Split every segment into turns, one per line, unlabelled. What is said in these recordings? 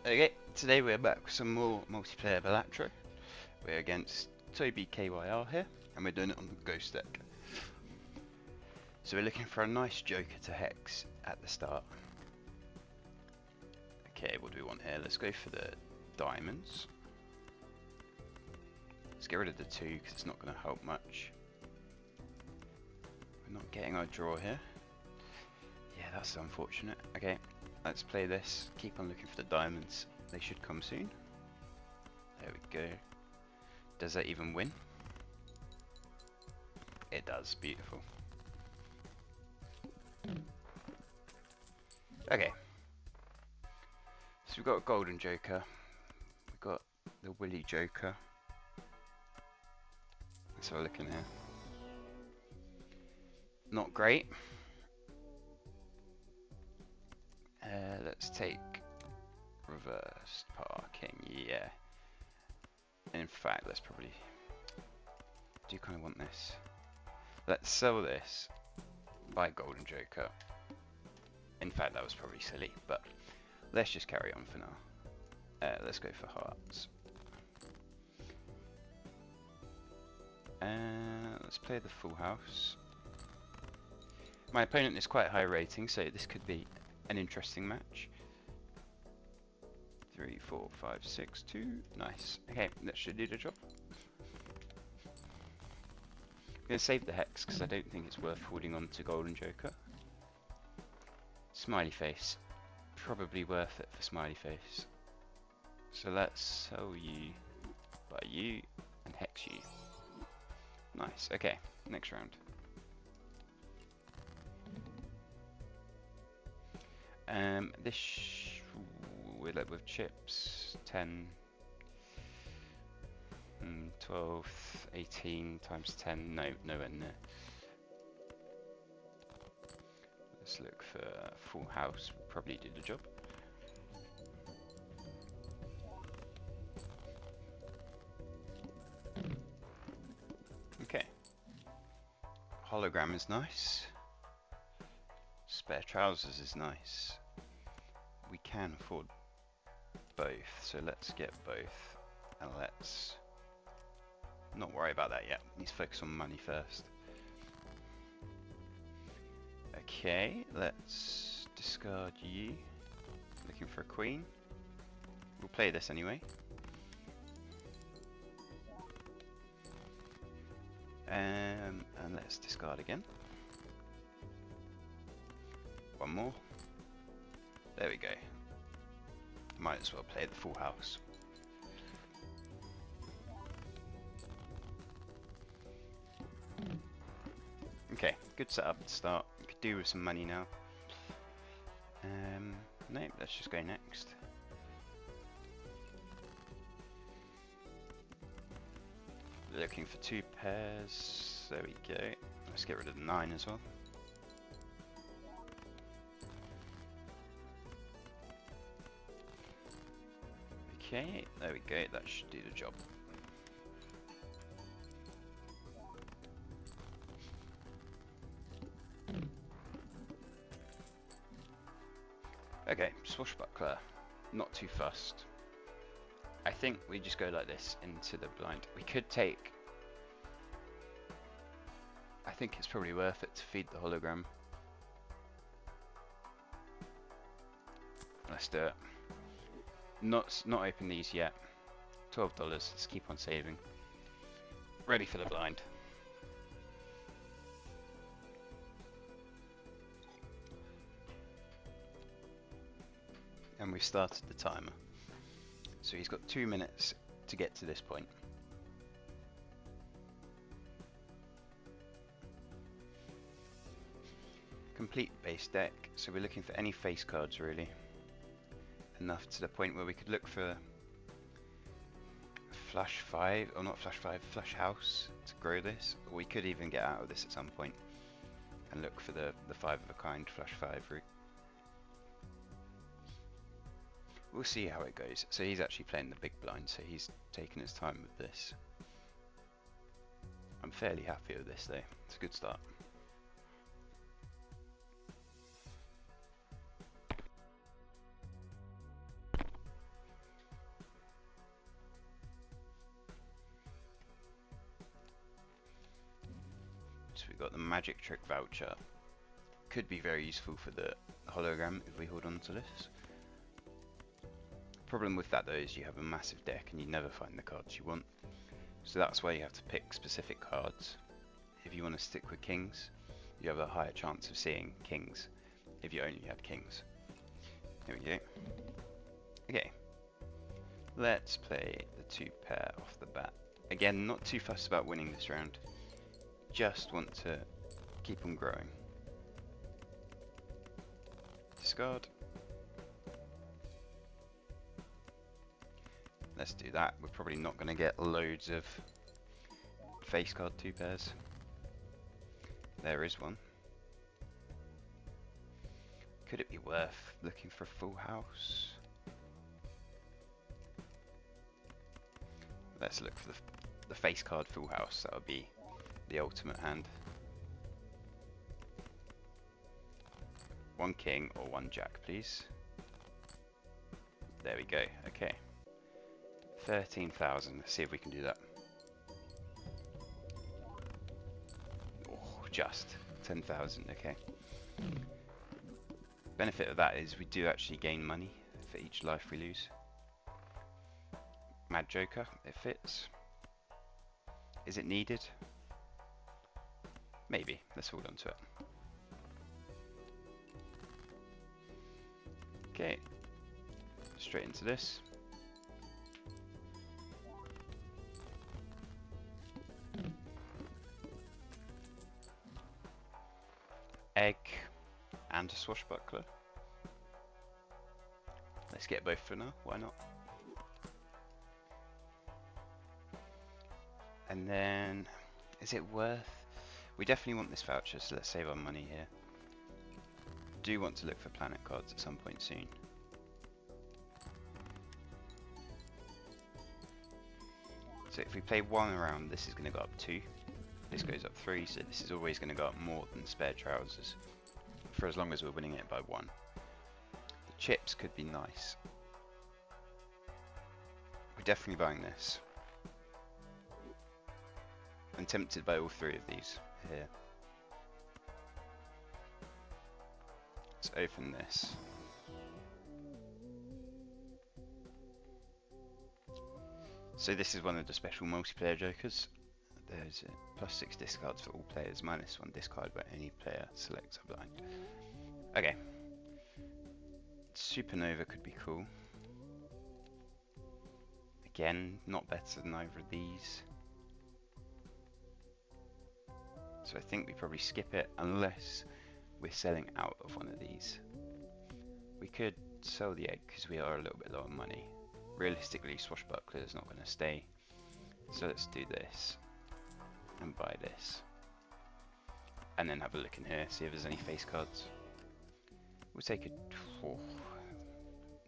Okay, today we're back with some more multiplayer Balatro. We're against Toby KYR here, and we're doing it on the Ghost deck. So we're looking for a nice Joker to hex at the start. Okay, what do we want here? Let's go for the diamonds. Let's get rid of the 2 because it's not going to help much. We're not getting our draw here. Yeah, that's unfortunate. Okay, let's play this. Keep on looking for the diamonds. They should come soon. There we go. Does that even win? It does. Beautiful. Okay. So we've got a golden Joker. We've got the Willy Joker. Let's have a look in here. Not great. Let's take reversed parking. Yeah. In fact, let's probably do kind of want this. Let's sell this. Buy golden Joker. In fact, that was probably silly, but let's just carry on for now. Let's go for hearts. Let's play the full house. My opponent is quite high rating, so this could be an interesting match. 3, 4, 5, 6, 2. Nice. Okay, that should do the job. I'm going to save the hex because I don't think it's worth holding on to golden Joker. Smiley face. Probably worth it for smiley face. So let's sell you, buy you, and hex you. Nice. Okay, next round. We'll with chips 10, 12, 18 times 10. No, nowhere near. Let's look for full house. We'll probably do the job. Okay. Hologram is nice. Spare trousers is nice. We can afford both, so let's get both. And let's not worry about that yet. Let's focus on money first. Okay, let's discard you. Looking for a queen. We'll play this anyway. And let's discard again. One more. There we go. Might as well play the full house. Okay, good setup to start. You could do with some money now. No, let's just go next. Looking for 2 pairs. There we go. Let's get rid of the 9 as well. Okay, there we go. That should do the job. Okay, swashbuckler. Not too fussed. I think we just go like this into the blind. We could take... I think it's probably worth it to feed the hologram. Let's do it. Not open these yet. $12. Let's keep on saving. Ready for the blind. And we've started the timer. So he's got 2 minutes to get to this point. Complete base deck. So we're looking for any face cards really. Enough to the point where we could look for flush 5, or not flush 5, flush house to grow this. Or we could even get out of this at some point and look for the 5 of a kind flush 5 route. We'll see how it goes. So he's actually playing the big blind, so he's taking his time with this. I'm fairly happy with this though. It's a good start. we've got the magic trick voucher. Could be very useful for the hologram if we hold on to this. Problem with that though is you have a massive deck and you never find the cards you want. So that's why you have to pick specific cards. If you want to stick with kings, you have a higher chance of seeing kings if you only had kings. There we go. Okay, let's play the 2 pair off the bat. Again, not too fussed about winning this round, just want to keep on growing. Discard. Let's do that. We're probably not going to get loads of face card 2 pairs. There is one. Could it be worth looking for a full house? Let's look for the face card full house. That would be the ultimate hand. 1 king or 1 jack, please. There we go. Okay. 13,000. Let's see if we can do that. Oh, just 10,000. Okay. Benefit of that is we do actually gain money for each life we lose. Mad Joker, it fits. Is it needed? Maybe. Let's hold on to it. Okay. Straight into this. Egg and a swashbuckler. Let's get both for now, why not? And then, is it worth? We definitely want this voucher, so let's save our money here. Do want to look for planet cards at some point soon. So if we play 1 around, this is going to go up 2. This goes up 3, so this is always going to go up more than spare trousers, for as long as we're winning it by 1. The chips could be nice. We're definitely buying this. I'm tempted by all 3 of these here. Let's open this. So this is one of the special multiplayer jokers. There's +6 discards for all players, -1 discard by any player selects a blind. Okay. Supernova could be cool. Again, not better than either of these. So I think we probably skip it unless we're selling out of one of these. We could sell the egg because we are a little bit low on money. Realistically, Swashbuckler is not going to stay. So let's do this. And buy this. And then have a look in here, see if there's any face cards. We'll take a... Oh.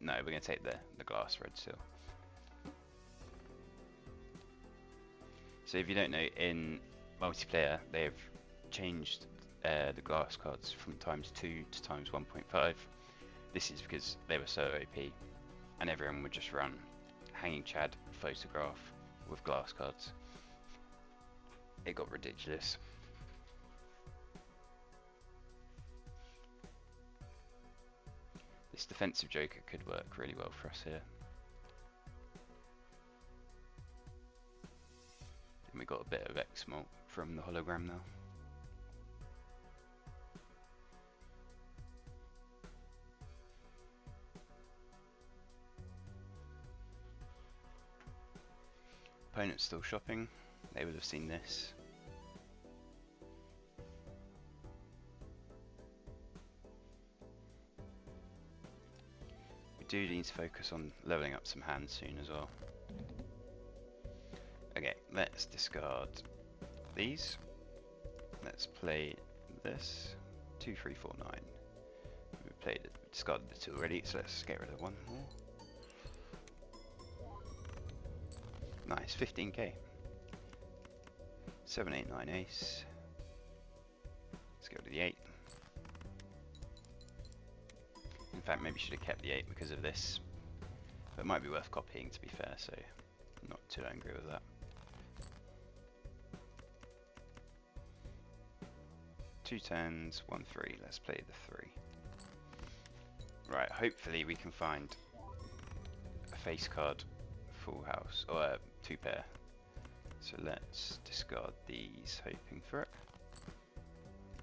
No, we're going to take the glass red seal. So if you don't know, in multiplayer they've changed the glass cards from ×2 to ×1.5. This is because they were so OP and everyone would just run Hanging Chad photograph with glass cards. It got ridiculous. This defensive joker could work really well for us here. And we got a bit of X-Molt from the hologram now. Opponent's still shopping. They would have seen this. We do need to focus on leveling up some hands soon as well. Okay, let's discard these. Let's play this. 2, 3, 4, 9. We played it, discarded the 2 already, so let's get rid of 1 more. Nice, 15k. 7, 8, 9 ace. Let's go to the 8. In fact, maybe should have kept the 8 because of this. But it might be worth copying to be fair, so I'm not too angry with that. Two tens, one three. Let's play the three. Right, hopefully we can find a face card full house, or a two pair. So let's discard these, hoping for it.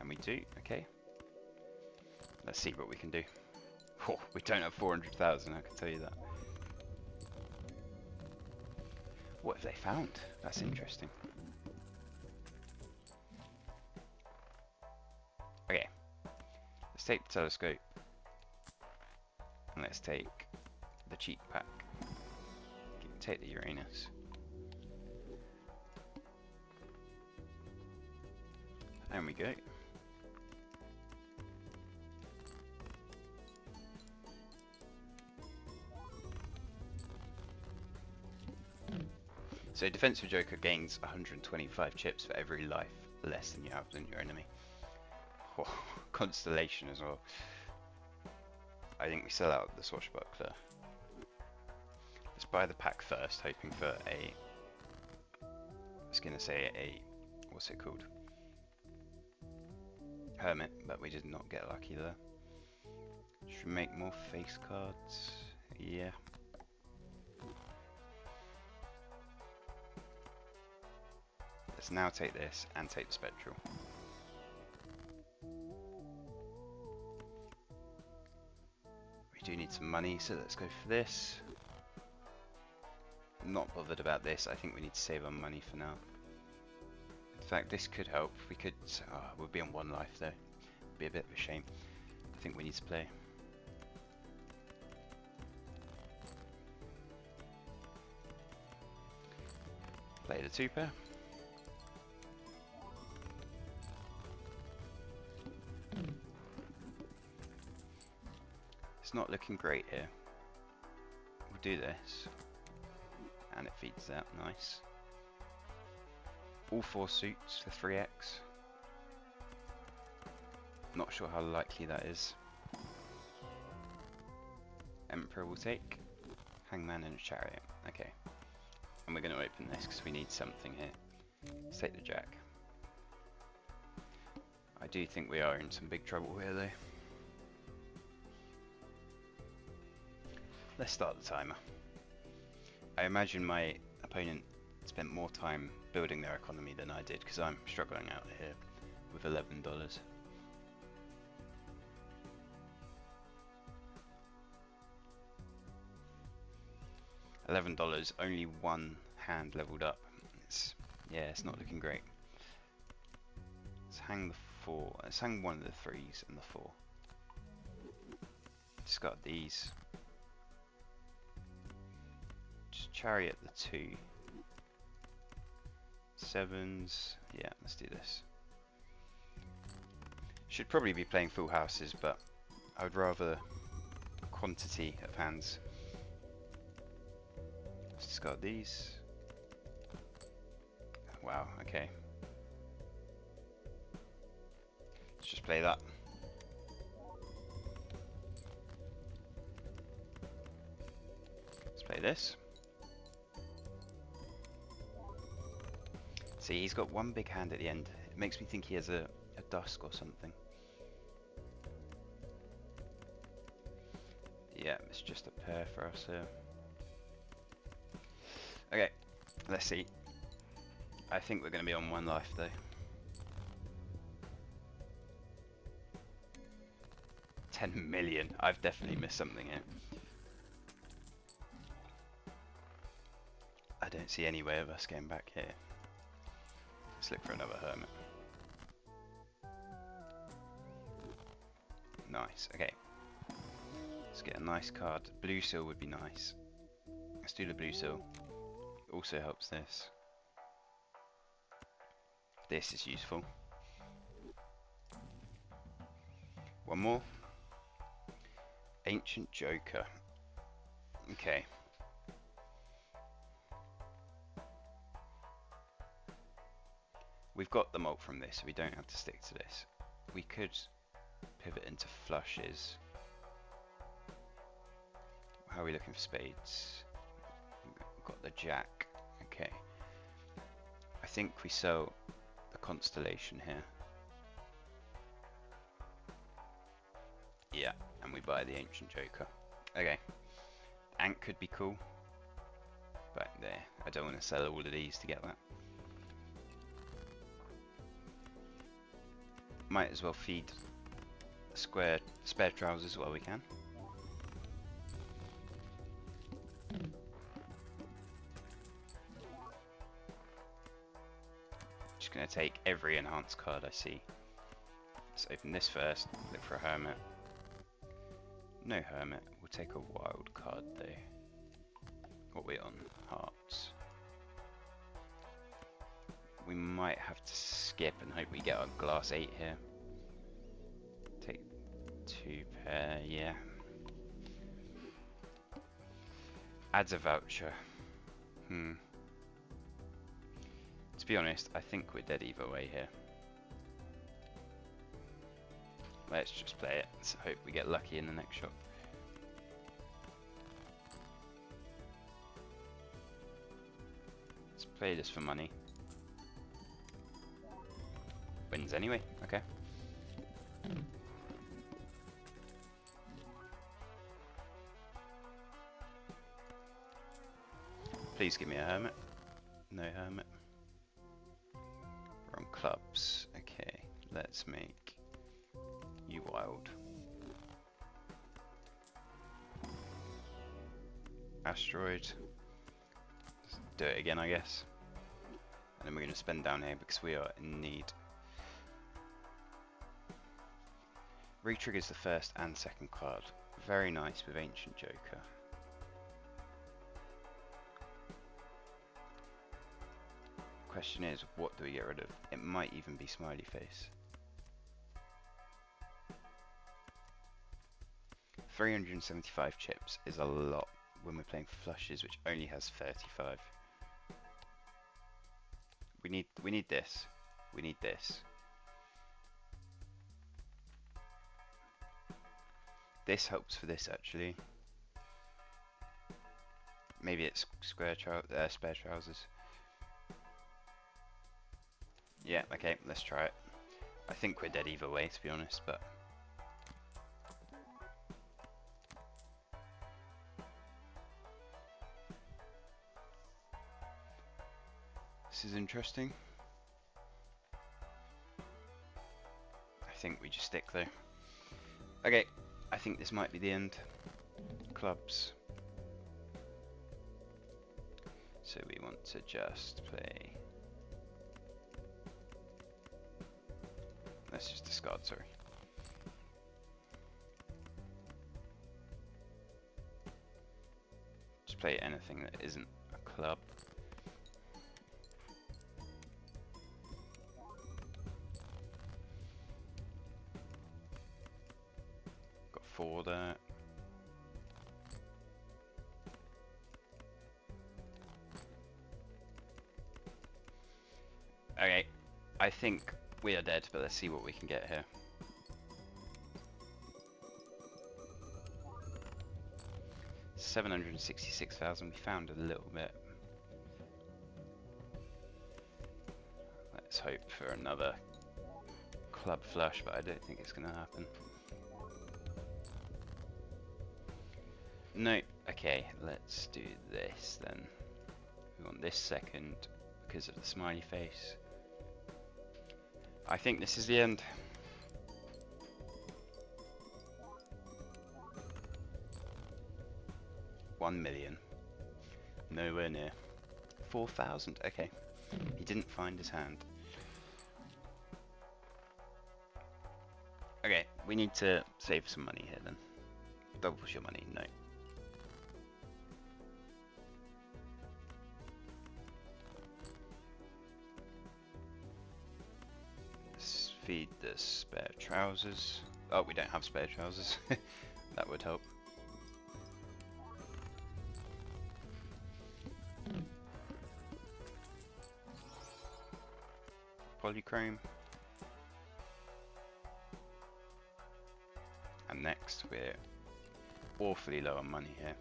And we do, okay. Let's see what we can do. Oh, we don't have 400,000, I can tell you that. What have they found? That's interesting. Okay, let's take the telescope. And let's take the cheek pack. Take the Uranus. And we go. So defensive Joker gains 125 chips for every life less than you have than your enemy. Oh, Constellation as well. I think we sell out the Swashbuckler. Let's buy the pack first, hoping for a... I was going to say a... what's it called? Hermit, but we did not get lucky there. Should we make more face cards? Yeah. Let's now take this and take the Spectral. We do need some money, so let's go for this. Not bothered about this. I think we need to save our money for now. In fact, this could help. We could... we'll be on one life though. Be a bit of a shame. I think we need to play. Play the two pair. It's not looking great here. We'll do this. And it feeds that, nice. All four suits for 3x. Not sure how likely that is. Emperor will take. Hangman and a Chariot. Okay. And we're going to open this because we need something here. Let's take the Jack. I do think we are in some big trouble here though. Let's start the timer. I imagine my opponent spent more time building their economy than I did because I'm struggling out here with $11. $11, only one hand leveled up. It's not looking great. Let's hang the 4. Let's hang one of the 3s and the 4. Discard these. Just Chariot the 2. 7s. Yeah, let's do this. Should probably be playing full houses, but I would rather quantity of hands. Let's discard these. Wow, okay. Let's just play that. Let's play this. See, he's got one big hand at the end. It makes me think he has a dusk or something. Yeah, it's just a pair for us here. Okay, let's see. I think we're going to be on one life though. 10 million. I've definitely missed something here. I don't see any way of us getting back here. Let's look for another hermit. Nice, okay. Let's get a nice card. Blue seal would be nice. Let's do the blue seal. Also helps this. This is useful. One more. Ancient Joker. Okay. We've got the mult from this, so we don't have to stick to this. We could pivot into flushes. How are we looking for spades? We've got the jack. Okay. I think we sell the constellation here. Yeah, and we buy the Ancient Joker. Okay. Ant could be cool. But there, I don't want to sell all of these to get that. Might as well feed the spare trousers while we can. Just going to take every enhanced card I see. Let's open this first, look for a hermit. No hermit, we'll take a wild card though. What are we on? Hearts. We might have to skip and hope we get our glass 8 here. Take 2 pair, yeah. Adds a voucher. To be honest, I think we're dead either way here. Let's just play it. Let's hope we get lucky in the next shot. Let's play this for money. Wins anyway, okay. Please give me a hermit. No hermit. We're on clubs. Okay, let's make you wild. Asteroid. Let's do it again, I guess. And then we're going to spend down here because we are in need. Retriggers the first and second card. Very nice with Ancient Joker. Question is, what do we get rid of? It might even be Smiley Face. 375 chips is a lot when we're playing flushes, which only has 35. We need this. We need this. This helps for this actually. Maybe it's spare trousers. Yeah, okay, let's try it. I think we're dead either way, to be honest, but... This is interesting. I think we just stick though. Okay, I think this might be the end. Clubs. So we want to just play... Let's just discard, sorry. Just play anything that isn't a club. Got 4 there. Okay, I think we are dead, but let's see what we can get here. $766,000. We found a little bit. Let's hope for another club flush, but I don't think it's going to happen. No. Okay, let's do this then. We want this second because of the smiley face. I think this is the end. $1 million. Nowhere near. 4,000. Okay. He didn't find his hand. Okay, we need to save some money here then. Doubles your money. No. Let's feed the spare trousers. Oh, we don't have spare trousers. That would help. Polychrome. And next we're awfully low on money here.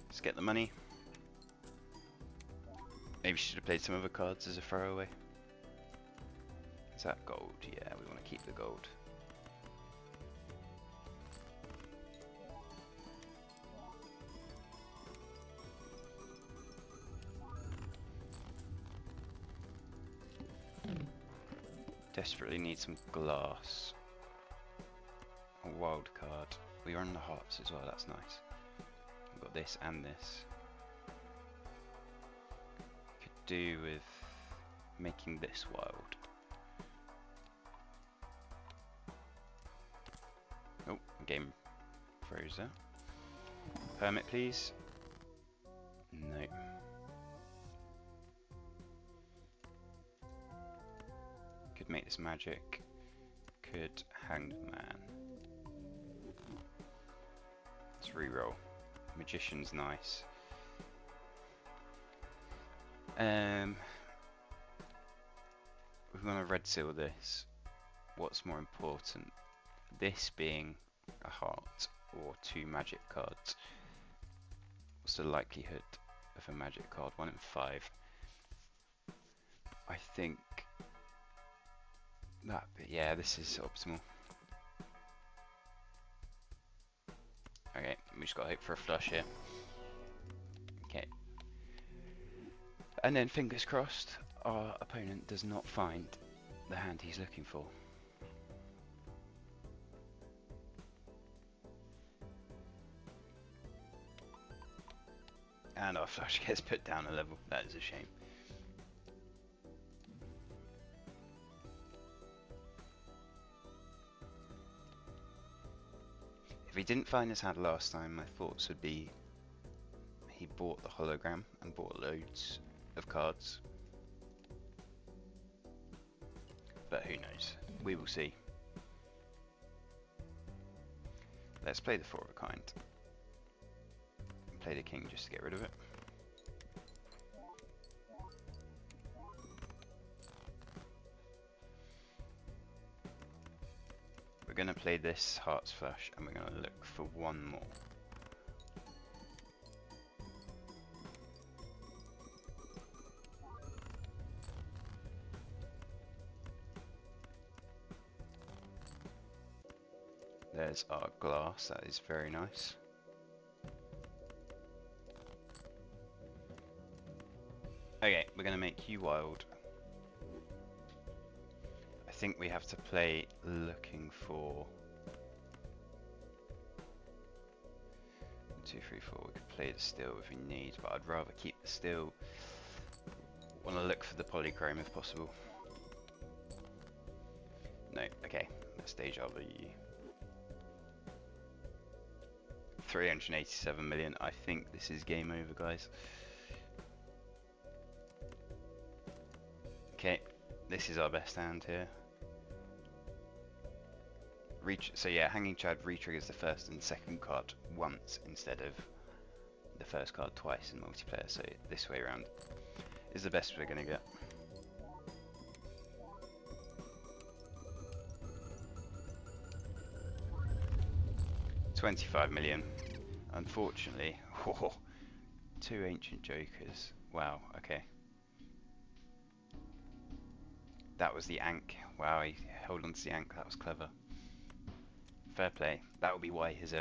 Let's get the money. Maybe should have played some other cards as a throwaway. Is that gold? Yeah, we want to keep the gold. Desperately need some glass. A wild card. We are on the hearts as well, that's nice. We've got this and this. Could do with making this wild. Oh, game froze there. Permit please. No. Could make this magic. Could hang the man. Let's reroll. Magician's nice. We want to red seal this. What's more important? This being a heart or 2 magic cards. What's the likelihood of a magic card? 1 in 5. I think that, yeah, this is optimal. Okay, we just got to hope for a flush here. Okay. And then fingers crossed, our opponent does not find the hand he's looking for. And our flush gets put down a level. That is a shame. If he didn't find his hand last time, my thoughts would be he bought the hologram and bought loads of cards. But who knows? We will see. Let's play the 4 of a kind. Play the king just to get rid of it. We're going to play this hearts flush and we're going to look for 1 more. There's our glass, that is very nice. Okay, we're going to make you wild. I think we have to play looking for 1, 2, 3, 4. We could play the steel if we need, but I'd rather keep the steel. Want to look for the polychrome if possible. No, okay, let's deja vu. 387 million. I think this is game over, guys. Okay, this is our best hand here. So yeah, Hanging Chad re-triggers the first and second card once instead of the first card twice in multiplayer, so this way around is the best we're going to get. $25 million. Unfortunately, 2 ancient jokers. Wow, okay. That was the Ankh. Wow, he held on to the Ankh, that was clever. Fair play. That would be why his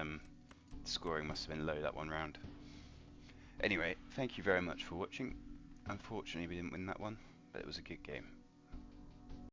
scoring must have been low that one round. Anyway, thank you very much for watching. Unfortunately we didn't win that one, but it was a good game.